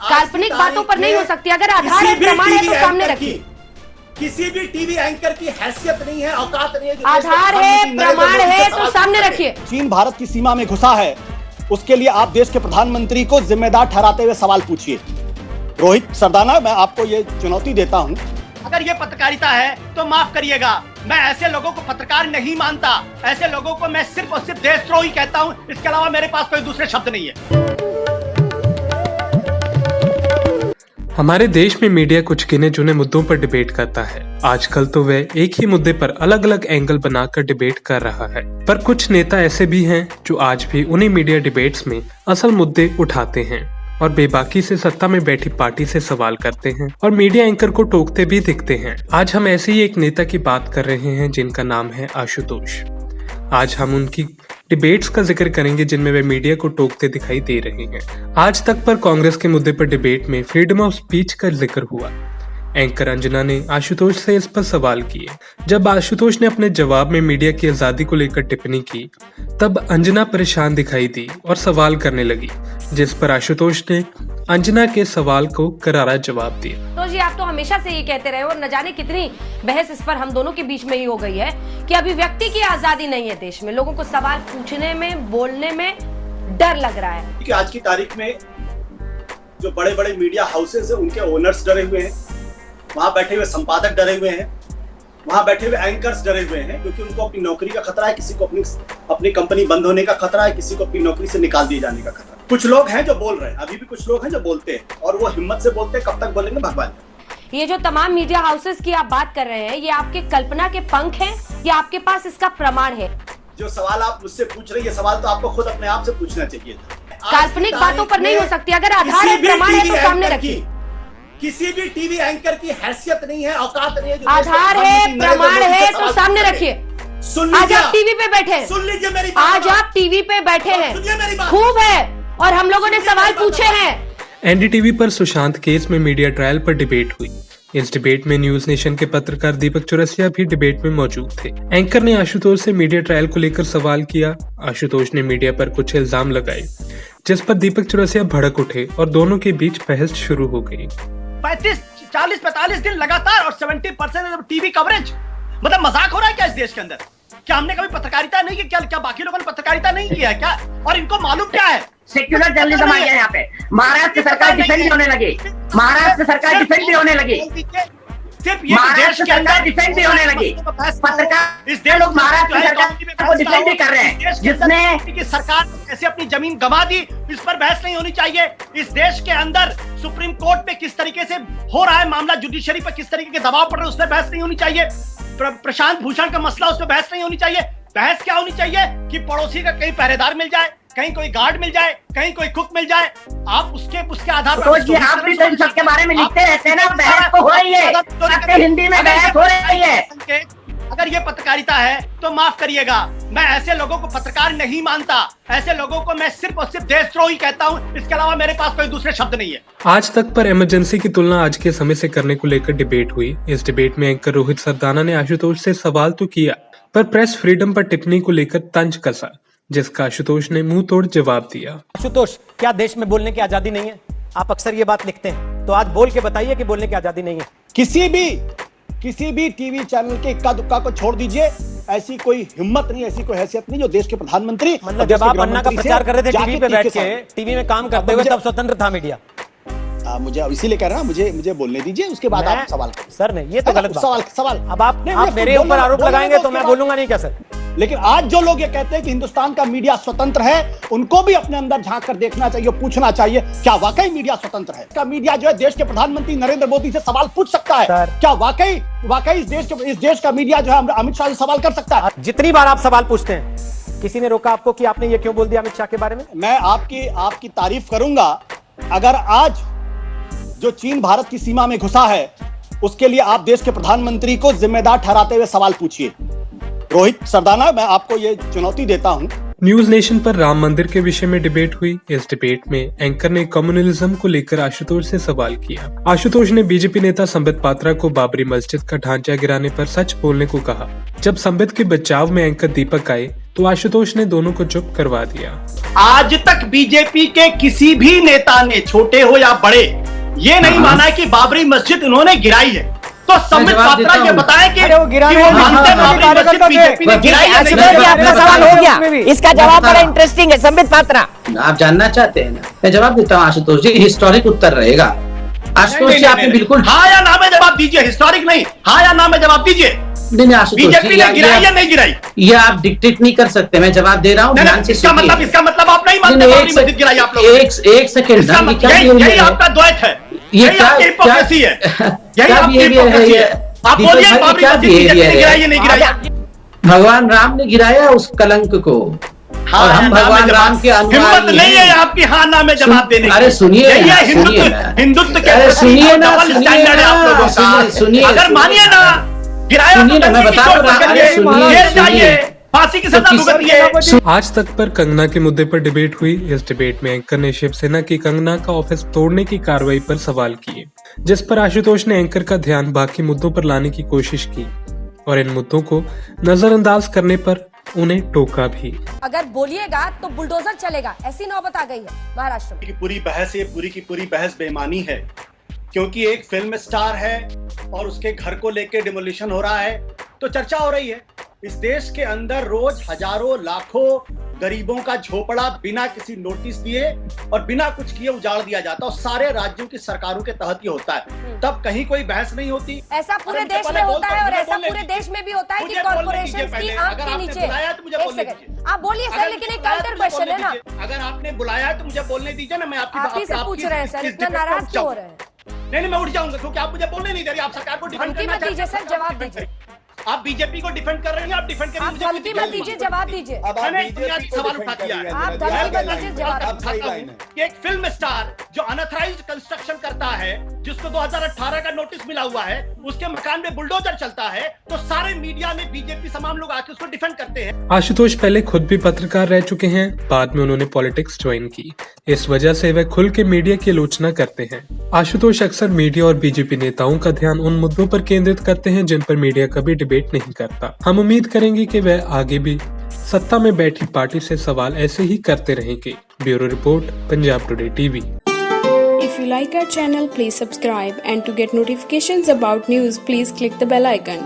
काल्पनिक बातों पर नहीं हो सकती। अगर आधार है, प्रमाण है तो सामने रखिए। किसी भी टीवी एंकर की हैसियत नहीं है, औकात नहीं है। आधार है, प्रमाण है तो सामने रखिए। चीन भारत की सीमा में घुसा है, उसके लिए आप देश के प्रधानमंत्री को जिम्मेदार ठहराते हुए सवाल पूछिए। रोहित सरदाना, मैं आपको ये चुनौती देता हूं। अगर ये पत्रकारिता है तो माफ करिएगा, मैं ऐसे लोगों को पत्रकार नहीं मानता। ऐसे लोगों को मैं सिर्फ और सिर्फ देशद्रोही कहता हूं। इसके अलावा मेरे पास कोई दूसरे शब्द नहीं है। हमारे देश में मीडिया कुछ गिने चुने मुद्दों पर डिबेट करता है। आजकल तो वह एक ही मुद्दे पर अलग अलग एंगल बनाकर डिबेट कर रहा है, पर कुछ नेता ऐसे भी हैं जो आज भी उन्हीं मीडिया डिबेट्स में असल मुद्दे उठाते हैं और बेबाकी से सत्ता में बैठी पार्टी से सवाल करते हैं और मीडिया एंकर को टोकते भी दिखते हैं। आज हम ऐसे ही एक नेता की बात कर रहे हैं जिनका नाम है आशुतोष। आज हम उनकी डिबेट्स का जिक्र करेंगे जिनमें वे मीडिया को टोकते दिखाई दे रहे हैं। आज तक पर कांग्रेस के मुद्दे पर डिबेट में फ्रीडम ऑफ स्पीच का जिक्र हुआ। एंकर अंजना ने आशुतोष से इस पर सवाल किए। जब आशुतोष ने अपने जवाब में मीडिया की आजादी को लेकर टिप्पणी की, तब अंजना परेशान दिखाई दी और सवाल करने लगी, जिस पर आशुतोष ने अंजना के सवाल को करारा जवाब दिया। तो जी, आप तो हमेशा से ये कहते रहे और न जाने कितनी बहस इस पर हम दोनों के बीच में ही हो गई है कि अभिव्यक्ति की आजादी नहीं है देश में। लोगों को सवाल पूछने में, बोलने में डर लग रहा है। क्योंकि आज की तारीख में जो बड़े बड़े मीडिया हाउसेस है, उनके ओनर्स डरे हुए हैं, वहां बैठे हुए संपादक डरे हुए हैं, वहां बैठे हुए एंकर्स डरे हुए हैं, क्योंकि उनको अपनी नौकरी का खतरा है, किसी को अपनी कंपनी बंद होने का खतरा है, किसी को अपनी नौकरी से निकाल दिए जाने का खतरा है। कुछ लोग हैं जो बोल रहे हैं, अभी भी कुछ लोग हैं जो बोलते हैं, और वो हिम्मत से बोलते हैं। कब तक बोलेंगे भगवान। ये जो तमाम मीडिया हाउसेस की आप बात कर रहे हैं, ये आपके कल्पना के पंख हैं या आपके पास इसका प्रमाण है? जो सवाल आप मुझसे पूछ रहे हैं, ये सवाल तो आपको खुद अपने आप से पूछना चाहिए था। काल्पनिक बातों पर नहीं हो सकती। अगर आधार है, प्रमाण है तो सामने रखिए। किसी भी टीवी एंकर की हैसियत नहीं है, औकात नहीं है। आधार है, प्रमाण है तो सामने रखिए। आज आप टीवी पे बैठे हैं, सुन लीजिए मेरी बात। आज आप टीवी पे बैठे हैं, खूब है, और हम लोगों ने सवाल पूछे हैं। एनडीटीवी पर सुशांत केस में मीडिया ट्रायल पर डिबेट हुई। इस डिबेट में न्यूज नेशन के पत्रकार दीपक चौरसिया भी डिबेट में मौजूद थे। एंकर ने आशुतोष से मीडिया ट्रायल को लेकर सवाल किया। आशुतोष ने मीडिया पर कुछ इल्जाम लगाए, जिस पर दीपक चौरसिया भड़क उठे और दोनों के बीच बहस शुरू हो गई। 45 दिन लगातार और 70% टीवी कवरेज। मतलब मजाक हो रहा है क्या इस देश के अंदर? क्या हमने कभी पत्रकारिता नहीं की? क्या बाकी लोगों ने पत्रकारिता नहीं किया है क्या? और इनको मालूम क्या है? सेक्युलर जर्नलिज्म आ गया यहाँ पे। महाराष्ट्र सरकार डिफेंड भी होने लगी। महाराष्ट्र सरकार डिफेंड भी होने लगी। सिर्फ ये महाराष्ट्र सरकार डिफेंड भी होने लगी। पत्रकार इस देश लोग महाराष्ट्र सरकार को डिफेंड भी कर रहे हैं, जिसने कि सरकार कैसे अपनी जमीन गंवा दी, इस पर बहस नहीं होनी चाहिए। इस देश के अंदर सुप्रीम कोर्ट पे किस तरीके से हो रहा है मामला, जुडिशरी पर किस तरीके के दबाव पड़ रहे हैं, उस पर बहस नहीं होनी चाहिए। प्रशांत भूषण का मसला, उस पर बहस नहीं होनी चाहिए। बहस क्या होनी चाहिए कि पड़ोसी का कहीं पहरेदार मिल जाए, कहीं कोई गार्ड मिल जाए, कहीं कोई कुक मिल जाए, आप उसके आधार पर आप भी तो इन सबके बारे में लिखते रहते हैं ना। बहस तो हो रही है, हिंदी में बहस हो रही है। अगर ये पत्रकारिता है तो माफ करिएगा, मैं ऐसे लोगों को पत्रकार नहीं मानता। ऐसे लोगों को मैं सिर्फ और सिर्फ देशद्रोही कहता हूं। इसके अलावा मेरे पास कोई दूसरे शब्द नहीं है। आज तक पर इमरजेंसी की तुलना आज के समय से करने को लेकर डिबेट हुई। इस डिबेट में एंकर रोहित सरदाना ने आशुतोष से सवाल तो किया, पर प्रेस फ्रीडम पर टिप्पणी को लेकर तंज कसा, जिसका आशुतोष ने मुंह तोड़ जवाब दिया। आशुतोष, क्या देश में बोलने की आजादी नहीं है? आप अक्सर ये बात लिखते हैं, तो आज बोल के बताइए कि बोलने की आजादी नहीं है। किसी भी टीवी चैनल के इक्का दुक्का को छोड़ दीजिए। ऐसी कोई हिम्मत नहीं, ऐसी कोई हैसियत नहीं जो देश के प्रधानमंत्री, मतलब जब आप अन्ना का प्रचार कर रहे थे टीवी पे बैठ के, टीवी में काम करते हुए, तब स्वतंत्र था मीडिया। मुझे अब इसीलिए कह रहा हूं, मुझे बोलने दीजिए, उसके बाद आप सवाल करें। सर नहीं, ये तो गलत सवाल। अब आप मेरे ऊपर आरोप लगाएंगे तो मैं बोलूंगा नहीं क्या सर? लेकिन आज जो लोग ये कहते हैं कि हिंदुस्तान का मीडिया स्वतंत्र है, उनको भी अपने अंदर झांक कर देखना चाहिए, पूछना चाहिए, क्या वाकई मीडिया स्वतंत्र है? क्या मीडिया जो है देश के प्रधानमंत्री नरेंद्र मोदी से सवाल पूछ सकता है? क्या वाकई इस देश का मीडिया जो है अमित शाह से सवाल कर सकता है? जितनी बार आप सवाल पूछते हैं, किसी ने रोका आपको कि आपने ये क्यों बोल दिया अमित शाह के बारे में? मैं आपकी तारीफ करूंगा अगर आज जो चीन भारत की सीमा में घुसा है, उसके लिए आप देश के प्रधानमंत्री को जिम्मेदार ठहराते हुए सवाल पूछिए। रोहित सरदाना, मैं आपको ये चुनौती देता हूं। न्यूज नेशन पर राम मंदिर के विषय में डिबेट हुई। इस डिबेट में एंकर ने कम्युनलिज्म को लेकर आशुतोष से सवाल किया। आशुतोष ने बीजेपी नेता संबित पात्रा को बाबरी मस्जिद का ढांचा गिराने पर सच बोलने को कहा। जब संबित के बचाव में एंकर दीपक आए तो आशुतोष ने दोनों को चुप करवा दिया। आज तक बीजेपी के किसी भी नेता ने, छोटे हो या बड़े, ये नहीं माना है कि बाबरी मस्जिद उन्होंने गिराई है। तो संबित पात्रा ये बताएं कि वो मानते हैं बाबरी मस्जिद बीजेपी ने गिराई है। आपका सवाल हो गया, इसका जवाब बड़ा इंटरेस्टिंग है संबित पात्रा। आप जानना चाहते हैं ना, मैं जवाब देता हूँ आशुतोष जी, हिस्टोरिक उत्तर रहेगा। आशुतोष जी आपने बिल्कुल हाँ या ना में जवाब दीजिए, हिस्टोरिक नहीं, हाँ या ना में जवाब दीजिए। नहीं आशुतोष बीजेपी ने गिराई या नहीं गिराई, ये आप डिक्टेट नहीं कर सकते, मैं जवाब दे रहा हूँ, ध्यान से सुनिए। इसका मतलब आप नहीं मानते बाबरी मस्जिद गिराई आप लोग। एक सेकंड, यही आपका द्वैत है, यही आपकी हिपोक्रेसी है, यही आपकी हिपोक्रेसी है। आप बोलिए बाबरी मस्जिद बीजेपी ने गिराई या नहीं गिराई। भगवान राम ने गिराया उस कलंक को, और हम भगवान राम के हिम्मत नहीं है आपकी हाँ ना में जवाब देने की। अरे सुनिए हिंदुत्व के सुनिए ना, डबल स्टैंडर्ड है आप लोगों का। सुनिए, अगर मानिए ना गिराया तो मैं बता रहा हूँ, फांसी की सजा भुगतिए। आज तक पर कंगना के मुद्दे पर डिबेट हुई। इस डिबेट में एंकर ने शिवसेना की कंगना का ऑफिस तोड़ने की कार्रवाई पर सवाल किए, जिस पर आशुतोष ने एंकर का ध्यान बाकी मुद्दों पर लाने की कोशिश की और इन मुद्दों को नजरअंदाज करने पर उन्हें टोका भी। अगर बोलिएगा तो बुलडोजर चलेगा, ऐसी नौबत आ गई है महाराष्ट्र में। पूरी बहस, ये पूरी की पूरी बहस बेईमानी है, क्योंकि एक फिल्म स्टार है और उसके घर को लेके डिमोलिशन हो रहा है तो चर्चा हो रही है। इस देश के अंदर रोज हजारों लाखों गरीबों का झोपड़ा बिना किसी नोटिस दिए और बिना कुछ किए उजाड़ दिया जाता है, और सारे राज्यों की सरकारों के तहत ही होता है। तब कहीं कोई बहस नहीं होती। ऐसा पूरे देश में होता है और ऐसा पूरे देश में भी होता है कि कॉर्पोरेशंस की आंख के नीचे। एक सेकंड आप बोलिए सर, लेकिन एक काउंटर क्वेश्चन है ना। अगर आपने बुलाया है तो मुझे बोलने दीजिए ना, मैं आप ही से पूछ रहे हैं सर, इतना नाराज क्यों हो रहे हैं? नहीं, मैं उठ जाऊंगा क्योंकि आप मुझे बोलने नहीं दे रही। आप सरकार को डिफेंड करना मत दीजिए सर, जवाब दीजिए। आप बीजेपी को डिफेंड कर रहे हैं, आप डिफेंड करिए। आप धमकी मत दीजिए, जवाब दीजिए। मैंने बुनियादी सवाल उठा दिया है। आप धमकी मत दीजिए, जवाब। एक फिल्म स्टार जो अनऑथराइज्ड कंस्ट्रक्शन करता है, जिसको 2018 का नोटिस मिला हुआ है, उसके मकान में बुलडोजर चलता है, तो सारे मीडिया में बीजेपी तमाम लोग आके उसको डिफेंड करते हैं। आशुतोष पहले खुद भी पत्रकार रह चुके हैं, बाद में उन्होंने पॉलिटिक्स ज्वाइन की। इस वजह से वह खुल के मीडिया की आलोचना करते हैं। आशुतोष अक्सर मीडिया और बीजेपी नेताओं का ध्यान उन मुद्दों पर केंद्रित करते हैं जिन पर मीडिया कभी डिबेट नहीं करता। हम उम्मीद करेंगे कि वह आगे भी सत्ता में बैठी पार्टी से सवाल ऐसे ही करते रहेंगे। Bureau report, Punjab today TV. If you like our channel, please subscribe, and to get notifications about news, please click the bell icon.